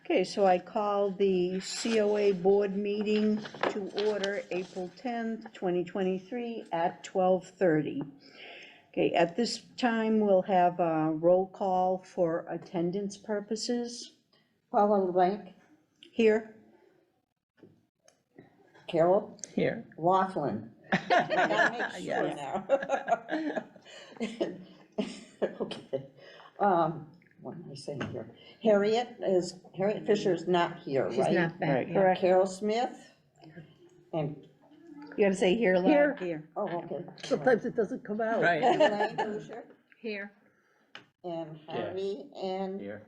Okay, so I call the COA board meeting to order April 10th, 2023 at 12:30. Okay, at this time, we'll have a roll call for attendance purposes. Paula LeBlanc, Here, Carol Here. Laughlin. I gotta make sure Yes. now. Okay, what am I saying here? Harriet Fisher is not here, right? She's not back Right, yet. correct. Carol Smith, and, You gotta say here loud. Here. oh, okay. Sometimes it doesn't come out. Right. Elaine Boucher, Here. and Harvey, and, Here.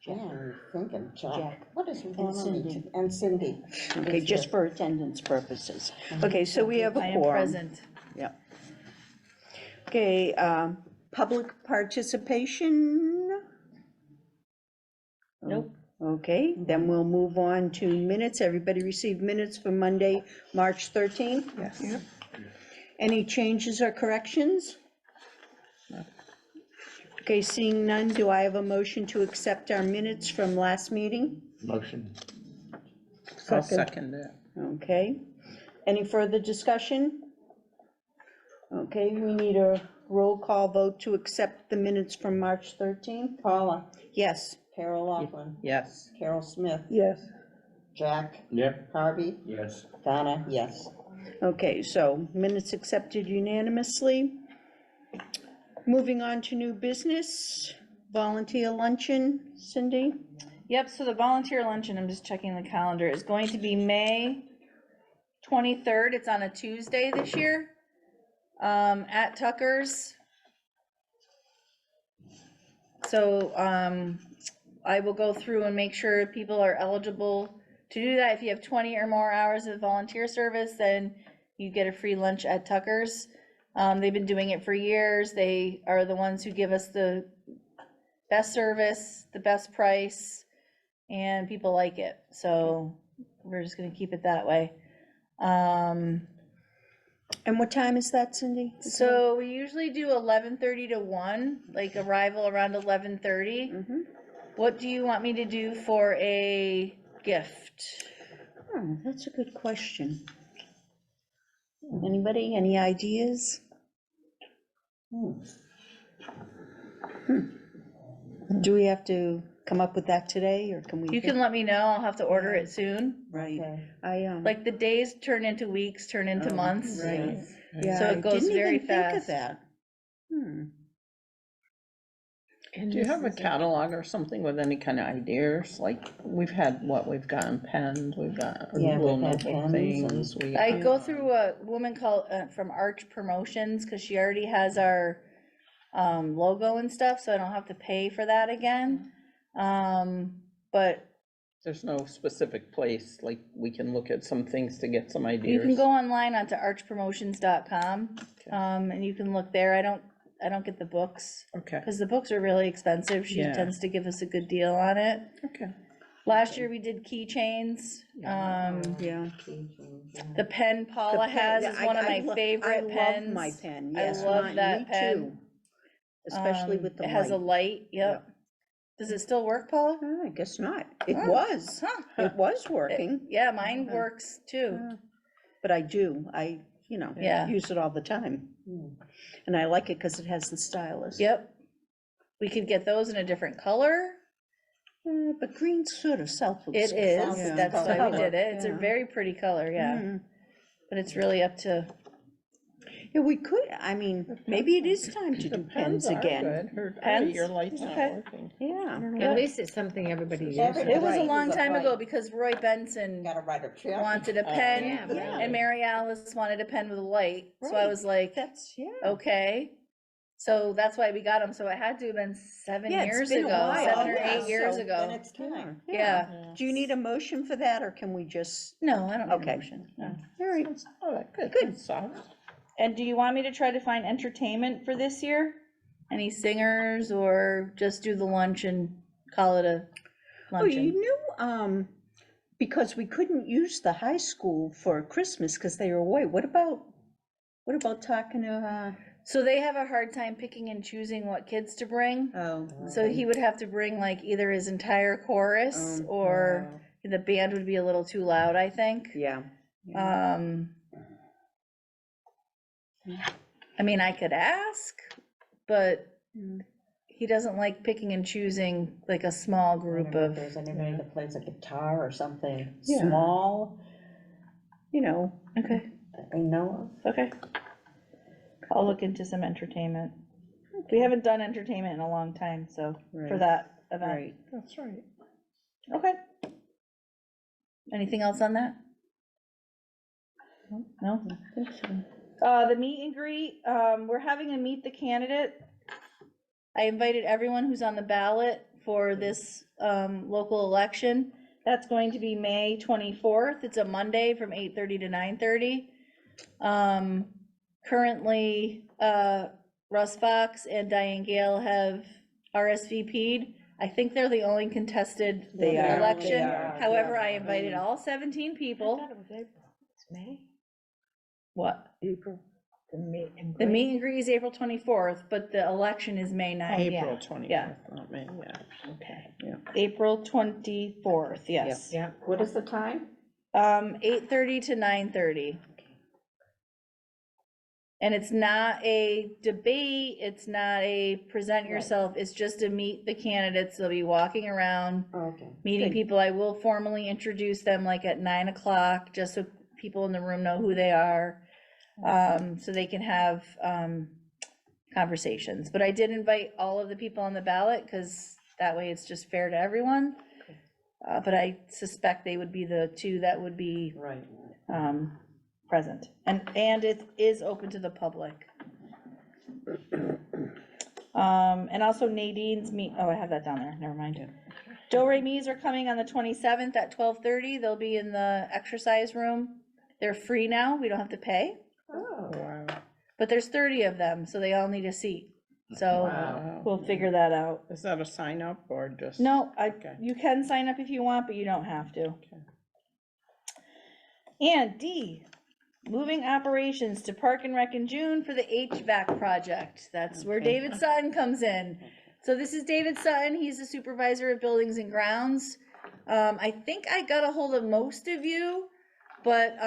I'm thinking, Jack. Jack, what is And wrong with me? Cindy. And Cindy. Okay, just for attendance purposes. Okay, so we have a I am quorum. present. Yep. Okay, public participation? Nope. Okay, then we'll move on to minutes. Everybody received minutes for Monday, March 13th? Yes. Any changes or corrections? Okay, seeing none, do I have a motion to accept our minutes from last meeting? Motion. I'll second it. Okay, any further discussion? Okay, we need a roll call vote to accept the minutes from March 13th? Paula, Yes. Carol Laughlin, Yes. Carol Smith, Yes, Jack, Yep. Harvey, Yes. Donna, yes. Okay, so minutes accepted unanimously. Moving on to new business, volunteer luncheon, Cindy? Yep, so the volunteer luncheon, I'm just checking the calendar, is going to be May 23rd. It's on a Tuesday this year, at Tucker's. So, I will go through and make sure people are eligible to do that. If you have 20 or more hours of volunteer service, then you get a free lunch at Tucker's. They've been doing it for years. They are the ones who give us the best service, the best price, and people like it. So we're just gonna keep it that way. And what time is that, Cindy? So we usually do 11:30 to 1, like arrival around 11:30. Mhm. What do you want me to do for a gift? Oh, that's a good question. Anybody, any ideas? Do we have to come up with that today, or can we? You can let me know. I'll have to order it soon. Right, Okay. Like the days turn into weeks, turn into months. Right. Yes. Yeah, So I it goes didn't very even think of fast. that. and Do you this have a is catalog or something with any kind of ideas? Like, we've had, we've gotten pens, we've got Yeah, little we've had notebook pens and- things. We I got- go through a woman called, from Arch Promotions, because she already has our logo and stuff, so I don't have to pay for that again. But There's no specific place, like, we can look at some things to get some you ideas. can go online onto archpromotions.com, Okay. and you can look there. I don't get the books, Okay, because the books are really expensive. She Yeah. tends to give us a good deal on it. okay. Last year we did keychains. Yeah. The pen Paula The pen- has yeah, is one of I my love- favorite pens. I love my pen, I yes. love me that pen. too. Especially with the It has a light. light, yep. Does it still work, Paula? I guess not. It Oh, was. Huh. It was working, Yeah, mine Mhm. works too. but I Yeah. use it all the time. And I like it because it has the stylus. Yep. We could get those in a different color. But green's sort of self. It is, Yeah. that's why we did it. It's a Yeah. very pretty color, yeah. Mm. But it's really up to, Yeah, we could, I mean, maybe it is time to do The pens are again. good. Her- Pens? Your light's not Okay. working. Yeah. Yeah. At least it's something everybody uses. Everybody- it was a Right. long time ago Right. because Roy Benson Gotta write a check. wanted a Oh, pen yeah, really? and Mary Alice wanted a pen with a light. So I Right. was like, That's, yeah. okay. So that's why we got them. So it had to have been 7 Yeah, it's years been a ago, while. 7 or Yeah, 8 years so Then ago. it's time. Yeah. Do you need a motion for that, or can we just? No, I don't need Okay. a motion, no. All right. Oh, that good. Good. That's soft. And do you want me to try to find entertainment for this year? Any singers, or just do the lunch and call it a Oh, you luncheon? knew, because we couldn't use the high school for Christmas because they were away. What about talking to, So they have a hard time picking and choosing what kids to bring. Oh. So he would have to bring like either his entire chorus or the band would be a little too loud, I think. Yeah. I mean, I could ask, but he doesn't like picking and choosing like a small I group don't know if of, there's anybody that plays a guitar or something Yeah. small You know, okay, that we know okay. I'll look into some entertainment. We haven't done entertainment in a long time, so, for Right. that event. right. That's right. Okay. Anything else on that? No? The meet and greet, we're having a meet the candidate. I invited everyone who's on the ballot for this, local election. That's going to be May 24th. It's a Monday from 8:30 to 9:30. Currently, Russ Fox and Diane Gale have RSVP'd. I think they're the only contested They are. election. They are, However, yeah. I invited all 17 I people. thought it was April. It's May? What? April. The meet and The greet. meet and greet is April 24th, but the election is May 9th. April yeah. 24th, not May, yeah. Okay, April 24th, yes. yeah. What is the time? 8:30 to 9:30. And it's not a debate, it's not a present Right. yourself, it's just to meet the candidates. They'll be walking around, Okay. meeting Good. people. I will formally introduce them like at 9 o'clock, just so people in the room know who they are. So they can have, conversations. But I did invite all of the people on the ballot, because that way it's just fair to everyone. But I suspect they would be the two that would be, Right. present. And it is open to the public. And also Nadine's I have that down there, never mind. Do Re Mi's are coming on the 27th at 12:30. They'll be in the exercise room. They're free now, we don't have to pay, Oh, Wow. but there's 30 of them, so they all need a seat. So Wow. we'll figure that out. Is that a sign up or just? No, Okay. you can sign up if you want, but you don't have to. And D, moving operations to Park and Rec in June for the HVAC project. That's where Okay. David Sutton comes in. So this is David Sutton, he's the supervisor of buildings and grounds. I think I got a hold of most of you, but,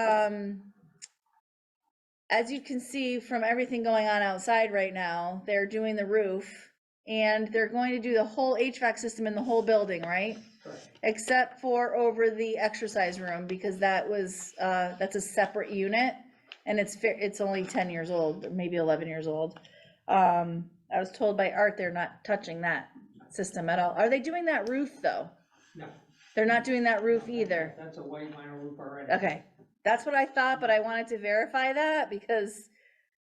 as you can see from everything going on outside right now, they're doing the roof and they're going to do the whole HVAC system in the whole building, right? Except for over the exercise room, because that was, that's a separate unit and it's only 10 years old, or maybe 11 years old. I was told by Art they're not touching that system at all. Are they doing that roof though? No. They're not doing that roof either. That's a white vinyl roof already. Okay, that's what I thought, but I wanted to verify that because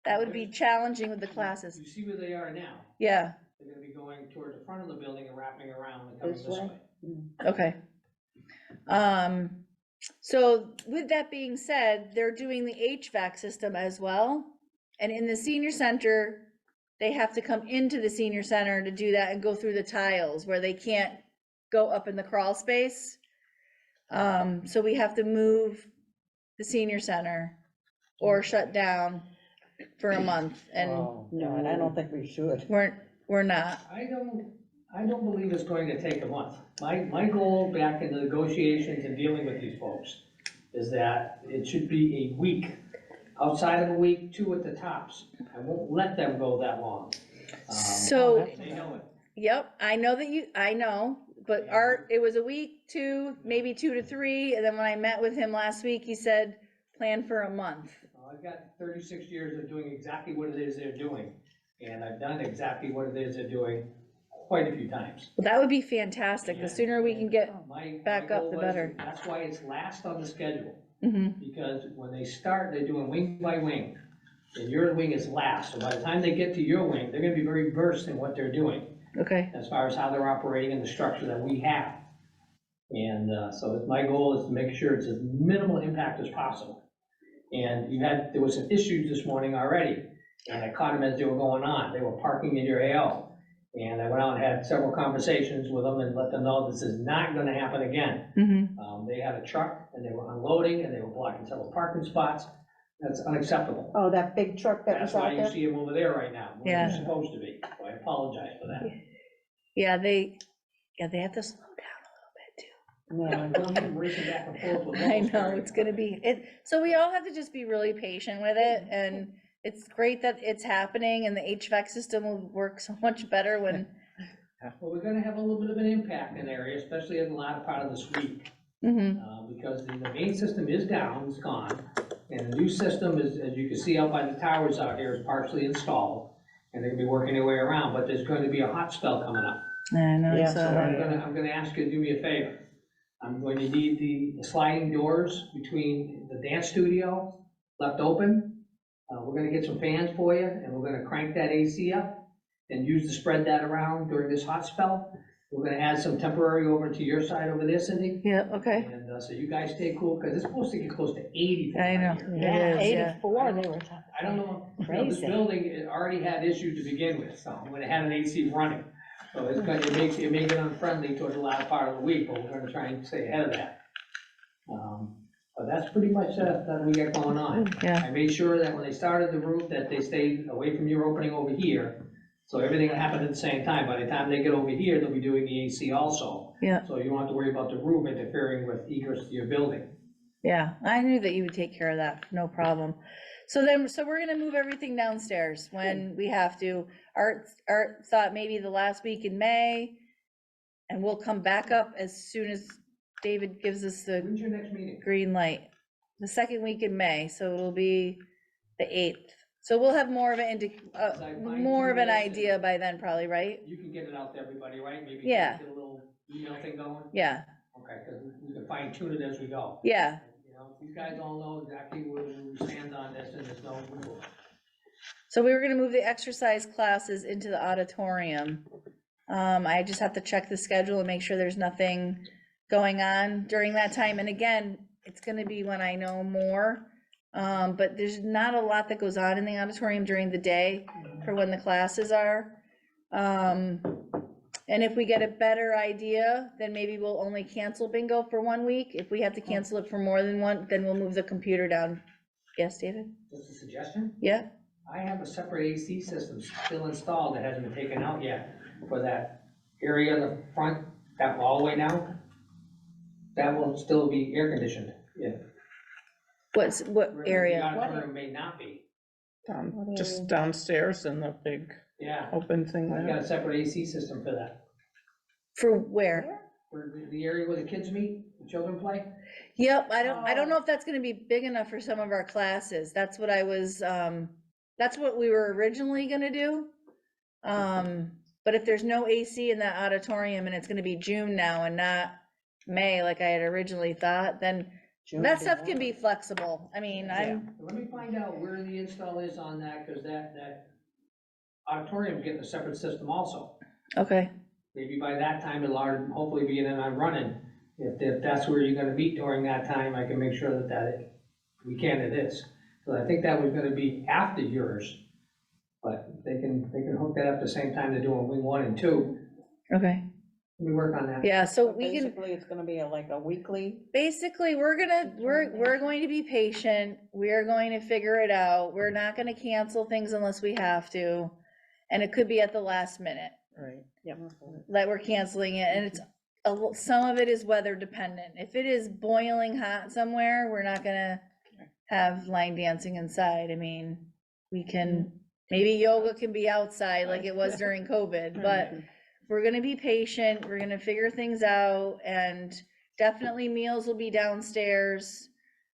that would be challenging with the classes. You see where they are now? Yeah, They're gonna be going toward the front of the building and wrapping around and coming This this way? way. okay. So with that being said, they're doing the HVAC system as well. And in the senior center, they have to come into the senior center to do that and go through the tiles where they can't go up in the crawl space. So we have to move the senior center or shut down for a month, and Oh, no, and I don't think we should. we're not. I don't believe it's going to take a month. My goal back in the negotiations and dealing with these folks is that it should be a week. Outside of a week, 2 at the tops. I won't let them go that long. So, They know it. yep, I know, but it was a week, 2, maybe 2 to 3, and then when I met with him last week, he said, plan for a month. I've got 36 years of doing exactly what it is they're doing, and I've done exactly what it is they're doing quite a few times. Well, that would be fantastic. The sooner we can get, My Back up, goal the was- better. That's why it's last on the schedule, mhm, because when they start, they're doing wing by wing, and your wing is last, so by the time they get to your wing, they're gonna be very versed in what they're doing, okay, as far as how they're operating and the structure that we have. And so my goal is to make sure it's as minimal impact as possible. And there was some issues this morning already, and I caught them as they were going on. They were parking in your AO. And I went out and had several conversations with them and let them know this is not gonna happen again. mhm, They had a truck and they were unloading and they were blocking several parking spots. That's unacceptable. Oh, that big truck that That's was why out you there? see him over there right now, where he's Yeah. supposed to be. So I apologize for that. Yeah, they have to slow down a little bit too. No. Don't even racing back and forth with I Lois know, Perry. it's gonna be, so we all have to just be really patient with it, and it's great that it's happening, and the HVAC system will work so much better when, Well, we're gonna have a little bit of an impact in the area, especially in the latter part of this week. Because the main system is down, it's gone, and the new system is, as you can see out by the towers out here, is partially installed, and they're gonna be working their way around, but there's going to be a hot spell coming up. I know, Yeah, I saw So that. I'm gonna ask you to do me a favor. I'm going to need the sliding doors between the dance studio left open. We're gonna get some fans for you, and we're gonna crank that AC up and use to spread that around during this hot spell. We're gonna add some temporary over to your side over there, Cindy. Yeah, okay, And so you guys stay cool, because it's supposed to get close to 80. I know. here. It Yeah, is, yeah. 84 they were talking. I don't know, this Crazy. building, it already had issues to begin with, so when it had an AC running. So it's gonna, it may get unfriendly towards the latter part of the week, but we're gonna try and stay ahead of that. But that's pretty much that we got going on. Yeah. I made sure that when they started the roof, that they stayed away from your opening over here. So everything happened at the same time. By the time they get over here, they'll be doing the AC also. Yeah. So you don't have to worry about the roof interfering with egress to your building. Yeah, I knew that you would take care of that, no problem. So we're gonna move everything downstairs when we have to. Art thought maybe the last week in May, and we'll come back up as soon as David gives us the When's your next meeting? green light. The second week in May, so it'll be the 8th. So we'll have more of more of an idea by then, probably, right? You can get it out to everybody, right? Maybe Yeah. get a little email thing going? Yeah, Okay, because we can fine tune it as we go. yeah, You know, you guys all know exactly where we stand on this, and there's no wiggle. so we were gonna move the exercise classes into the auditorium. I just have to check the schedule and make sure there's nothing going on during that time, and again, it's gonna be when I know more. But there's not a lot that goes on in the auditorium during the day for when the classes are. And if we get a better idea, then maybe we'll only cancel bingo for 1 week. If we have to cancel it for more than one, then we'll move the computer down. Yes, David? Just a suggestion? Yeah? I have a separate AC system still installed that hasn't been taken out yet for that area in the front, that all the way down. That will still be air conditioned, yeah. What The area? auditorium may not be, Just downstairs in the big yeah. open thing I've there. got a separate AC system for that. For where? For the area where the kids meet, the children play. Yep, I don't know if that's gonna be big enough for some of our classes. That's what I was, that's what we were originally gonna do. But if there's no AC in that auditorium and it's gonna be June now and not May like I had originally thought, then that stuff can be flexible. I mean, Let me find out where the install is on that, because that auditorium's getting a separate system also. okay, Maybe by that time, it'll already hopefully be in and running. If that's where you're gonna meet during that time, I can make sure that we can, it is. So I think that was gonna be after yours, but they can hook that up at the same time they're doing wing 1 and 2. okay. Let me work on that. Yeah, so we can, Basically, it's gonna be like a weekly. basically, we're going to be patient. We're going to figure it out. We're not gonna cancel things unless we have to. And it could be at the last minute Right. that we're canceling it, and it's, some of it is weather dependent. If it is boiling hot somewhere, we're not gonna have line dancing inside. I mean, we can, maybe yoga can be outside like it was during COVID, but we're gonna be patient, we're gonna figure things out, and definitely meals will be downstairs,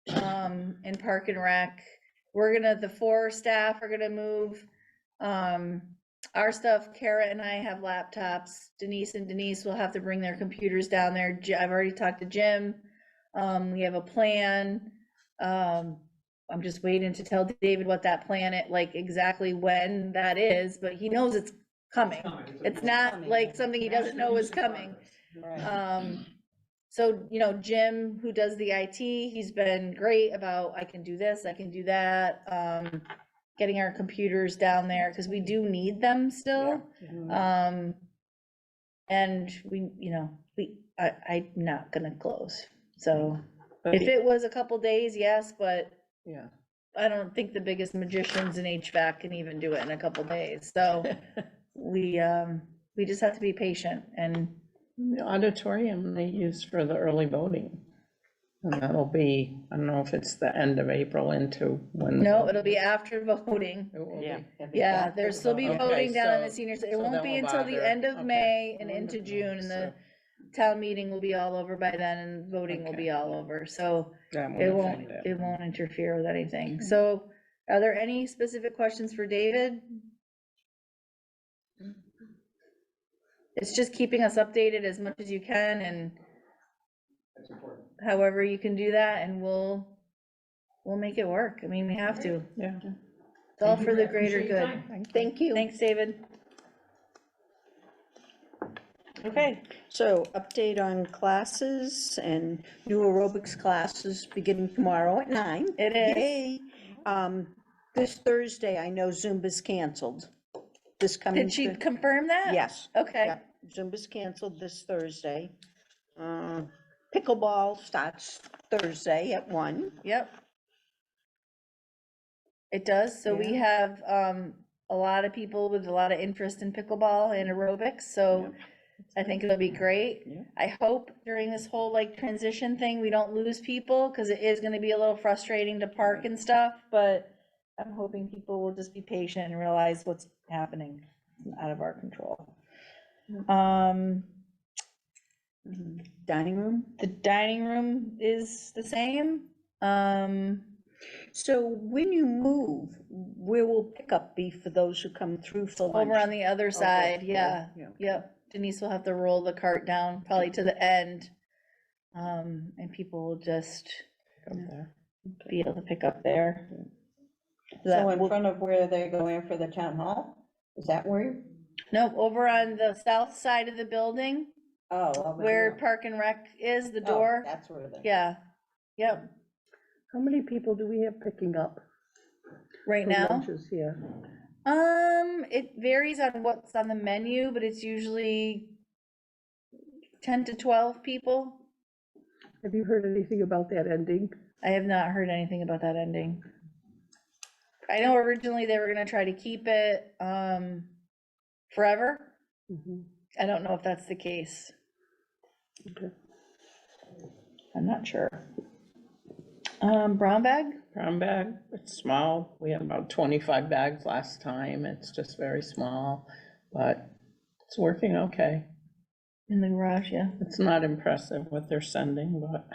in Park and Rec. The 4 staff are gonna move, our stuff. Kara and I have laptops. Denise and Denise will have to bring their computers down there. I've already talked to Jim. We have a plan. I'm just waiting to tell David what that plan, like exactly when that is, but he knows it's coming. It's not like something he doesn't know is coming. Right. So, Jim, who does the IT, he's been great about, I can do this, I can do that. Getting our computers down there, because we do need them still. And I'm not gonna close. So if it was a couple days, yes, but Yeah. I don't think the biggest magicians in HVAC can even do it in a couple days, so we just have to be patient and, The auditorium they use for the early voting. And that'll be, I don't know if it's the end of April into when. the no, vote it'll be is. after voting. It will be. Yeah. Yeah, there'll still be Okay, voting down in the so- seniors, it so won't then be we'll until the bother- end of okay. May and into Wonderful. June, and the So town meeting will be all over by then, and voting will Okay. be all over, so that it won't won't, affect it won't interfere with anything. So, are there any specific questions for David? It's just keeping us updated as much as you can, and That's important. however you can do that, and we'll make it work. I mean, we have to. Yeah. It's all Thank you. for the I appreciate greater your good. time. Thank you. Thanks, David. Okay, So update on classes and new aerobics classes beginning tomorrow at 9. it is. Yay. This Thursday, I know Zumba's canceled. This coming. Did she Thur- confirm that? Yes. Okay, Yep, Zumba's canceled this Thursday. Pickleball starts Thursday at 1. yep. It does, so we have, a lot of people with a lot of interest in pickleball and aerobics, so I think it'll be great. Yeah. I hope during this whole like transition thing, we don't lose people, cause it is gonna be a little frustrating to park and stuff, but I'm hoping people will just be patient and realize what's happening out of our control. Dining room? The dining room is the same. So when you move, where will pickup be for those who come through for lunch? Over on the other side, yeah, yeah. yep. Denise will have to roll the cart down probably to the end. And people will just Up there. be able to pick up there. So in front of where they go in for the town hall? Is that where? Nope, over on the south side of the building, Oh, over where there. Park and Rec is, the Oh, door. that's where they. Yeah, yep, How many people do we have picking up right for now. lunches here? It varies on what's on the menu, but it's usually 10 to 12 people. Have you heard anything about that ending? I have not heard anything about that ending. I know originally they were gonna try to keep it, forever. Mhm. I don't know if that's the case. Okay. I'm not sure. Brown bag? Brown bag, it's small. We had about 25 bags last time. It's just very small, but it's working okay. In the garage, yeah. It's not impressive what they're sending, but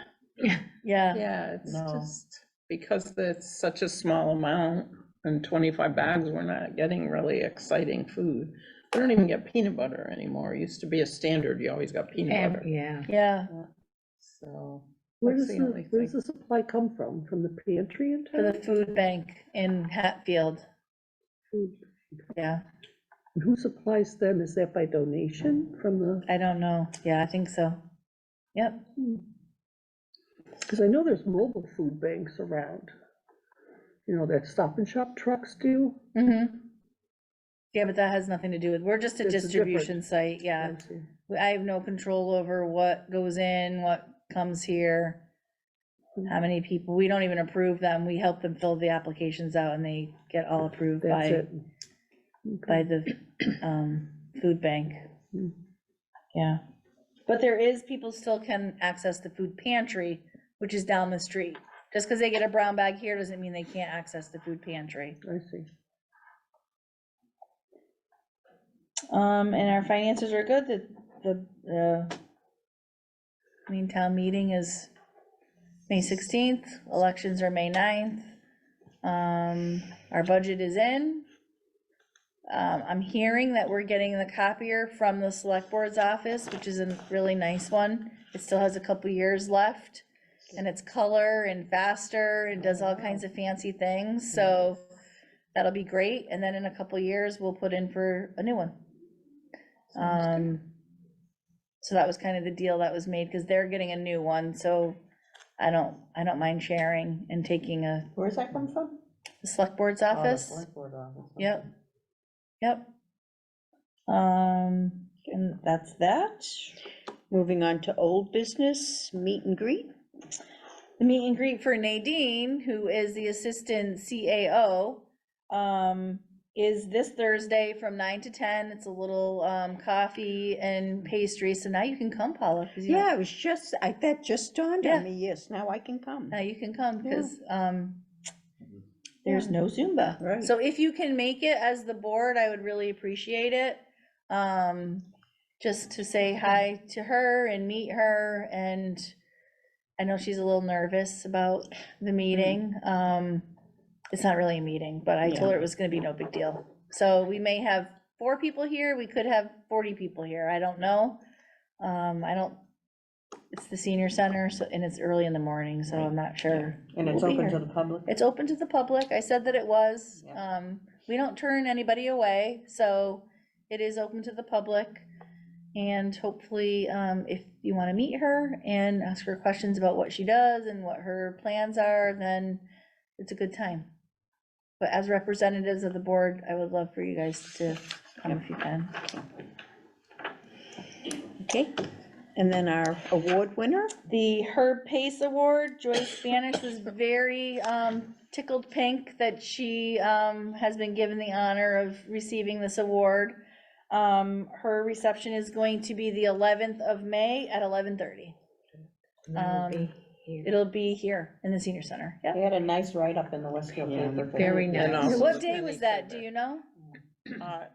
Yeah, yeah, it's No. just because it's such a small amount and 25 bags, we're not getting really exciting food. We don't even get peanut butter anymore. It used to be a standard. You always got peanut butter. Yeah. yeah, So Where that's does the only where does thing. the supply come from? From the pantry in for the town? food bank in Hatfield, Food. yeah. And who supplies them? Is that by donation from the, I don't know, yeah, I think so. Yep, because I know there's mobile food banks around. You know, that Stop and Shop trucks do. yeah, but that has nothing to do with, we're just a It's a distribution site, yeah. I see. I have no control over what goes in, what comes here, how many people, we don't even approve them, we help them fill the applications out and they get all approved That's by, it. by the, food bank. Hmm. Yeah, but there is, people still can access the food pantry, which is down the street. Just because they get a brown bag here doesn't mean they can't access the food pantry. I see. And our finances are good, the main town meeting is May 16th, elections are May 9th. Our budget is in. I'm hearing that we're getting the copier from the select board's office, which is a really nice one. It still has a couple years left, and it's color and faster and does all kinds of fancy things, so that'll be great, and then in a couple years, we'll put in for a new one. So that was kind of the deal that was made, because they're getting a new one, so I don't mind sharing and taking Where's that come from? the select board's Oh, the office. select board office. Yep, yep. And that's that. Moving on to old business, meet and greet. the meet and greet for Nadine, who is the assistant CAO, is this Thursday from 9 to 10. It's a little coffee and pastry, so now you can come, Paula. 'Cause you don't- Yeah, it was just, that just dawned Yeah. on me, yes, now I can come. Now you can come, because there's no Zumba. Right. So if you can make it as the board, I would really appreciate it. Just to say hi to her and meet her, and I know she's a little nervous about the meeting. It's not really a meeting, but I told her it was gonna be no big deal. So we may have 4 people here, we could have 40 people here, I don't know. It's the senior center, so, and it's early in the morning, so I'm not sure. And it's We'll be open to here. the public? It's open to the public, I said that it was. Yeah. We don't turn anybody away, so it is open to the public. And hopefully, if you wanna meet her and ask her questions about what she does and what her plans are, then it's a good time. But as representatives of the board, I would love for you guys to come if you can. Okay, and then our award winner? The Herb Pace Award, Joyce Spanish was very tickled pink that she has been given the honor of receiving this award. Her reception is going to be the 11th of May at 11:30. It'll be here in the senior center, yeah. They had a nice write-up in the Westfield Yeah, paper. very And nice. also What the day penny was that, do saver. you know?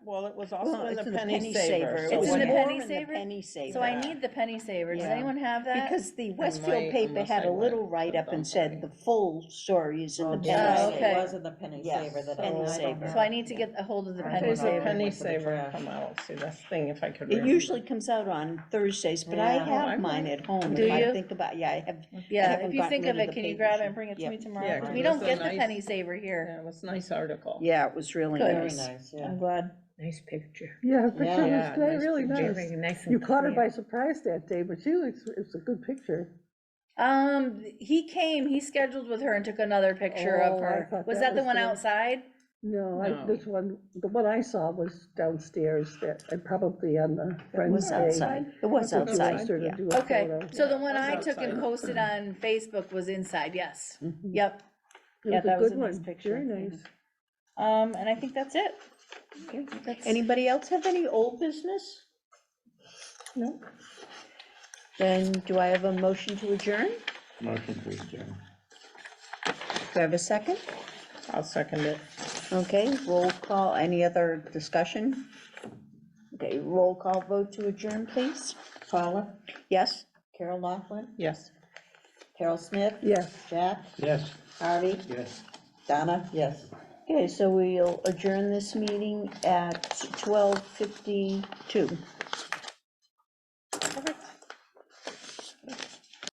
Well, it was Well, also in it's the penny saver. saver. so It's in the when- penny More in saver? penny saver. So I need the penny saver, does Yeah. anyone have that? Because the might, Westfield paper unless had I a went, little but write-up and don't said worry. the full story is in the Oh, penny yes, Oh, saver. okay. it was in the penny Yes, saver that penny I don't saver. have. So I need to get a hold of the I penny There's a saver. penny Went to the saver trash. come out, see, that's the thing, if I could It remember. usually comes out on Thursdays, but I Yeah. Oh, I have mine might. at home. Do If I you? think about, yeah, I have. Yeah, haven't if you gotten think rid of of it, the can you papers grab it yet. and bring it to Yep. me tomorrow? Yeah, 'Cause 'cause we it don't was a get the nice- penny saver here. Yeah, it was a nice article. Yeah, it was really Good. Very nice. nice, yeah. I'm glad. Nice picture. Yeah, her picture Yeah, was great, nice really picture. nice. Very nice and You caught her clear. by surprise that day, but it's a good picture. He came, he scheduled with her and took another picture of Oh, I her. thought Was that that the was one the- outside? No, No. this one, the one I saw was downstairs, that, and probably on the It Friends was Day. outside. It was I think you asked outside, her to yeah. do a Okay, photo. so the Yeah, one it was I took and outside. posted on Facebook was inside, yes. Mhm. Yep. It Yeah, was a that was good a nice one, picture. very nice. And I think that's it. Okay. That's- Anybody else have any old business? No? Then do I have a motion to adjourn? Motion to adjourn. Do I have a second? I'll second it. Okay, roll call, any other discussion? Okay, roll call vote to adjourn, please. Paula, Yes? Carol Laughlin, Yes. Carol Smith, Yes. Jack, Yes. Harvey, Yes. Donna, yes. Okay, so we'll adjourn this meeting at 12:52.